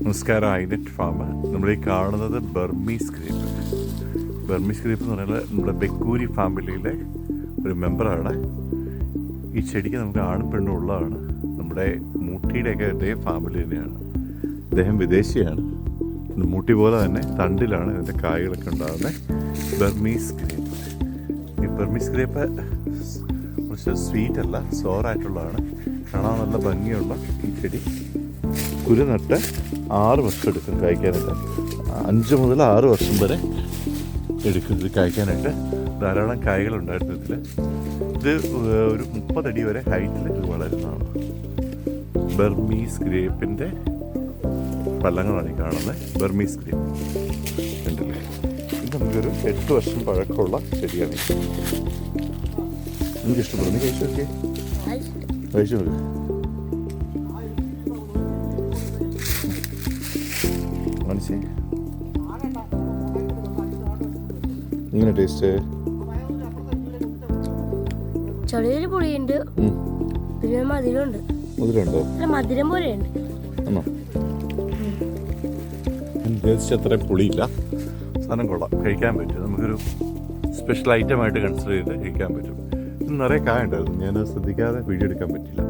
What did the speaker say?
നമസ്കാരം. ഐനെറ്റ് ഫാം. നമ്മളീ കാണുന്നത് ബർമീസ് ഗ്രേപ്പ്. ബർമീസ് ഗ്രേപ്പ് എന്ന് പറഞ്ഞാൽ നമ്മുടെ ബെക്കൂരി ഫാമിലിയിലെ ഒരു മെമ്പറാണ്. ഈ ചെടിക്ക് നമുക്ക് ആണും പെണ്ണും ഉള്ളതാണ്. നമ്മുടെ മൂട്ടിയുടെയൊക്കെ അതേ ഫാമിലി തന്നെയാണ്. അദ്ദേഹം വിദേശിയാണ്. മൂട്ടി പോലെ തന്നെ തണ്ടിലാണ് ഇതിൻ്റെ കായ്കളൊക്കെ ഉണ്ടാകുന്നത്. Burmese grape. ഈ ബർമീസ് ഗ്രേപ്പ് കുറച്ച് സ്വീറ്റ് അല്ല, സോറായിട്ടുള്ളതാണ്. കാണാൻ നല്ല ഭംഗിയുള്ള ഈ ചെടി കുരു നട്ട് 6 വർഷം എടുക്കും കായ്ക്കാനായിട്ട്. 5 മുതൽ 6 വർഷം വരെ എടുക്കും ഇത് കായ്ക്കാനായിട്ട്. ധാരാളം കായ്കളുണ്ടായിരുന്നു ഇതിൽ. ഇത് ഒരു 30 അടി വരെ ഹൈറ്റിൽ ഇത് വളരുന്നതാണ്. ബർമീസ് ഗ്രേപ്പിൻ്റെ പള്ളങ്ങളാണ് ഈ കാണുന്നത്. ബർമീസ് ഗ്രേപ്പ് ഉണ്ടല്ലേ. ഇത് നമുക്കൊരു 8 വർഷം പഴക്കമുള്ള ചെടിയാണ്. എനിക്കിഷ്ടപ്പെടുന്നു. കഴിച്ചു നോക്കിയേ, കഴിച്ചു നോക്കി. മനസ്സി ഇങ്ങനെ ടേസ്റ്റ് ചെറിയൊരു പുളിയുണ്ട്, പിന്നെ മധുരമുണ്ട്. മധുരമുണ്ടോ? മധുരം പോലെയുണ്ട്. ആണോ? ഉദ്ദേശിച്ചത്ര പുളിയില്ല. സാധനം കൊള്ളാം, കഴിക്കാൻ പറ്റും. നമുക്കൊരു സ്പെഷ്യൽ ഐറ്റമായിട്ട് കൺസിഡർ ചെയ്ത് കഴിക്കാൻ പറ്റും. ഇത് നിറയെ കായ ഉണ്ടായിരുന്നു. ഞാൻ ശ്രദ്ധിക്കാതെ വീഡിയോ എടുക്കാൻ പറ്റില്ല.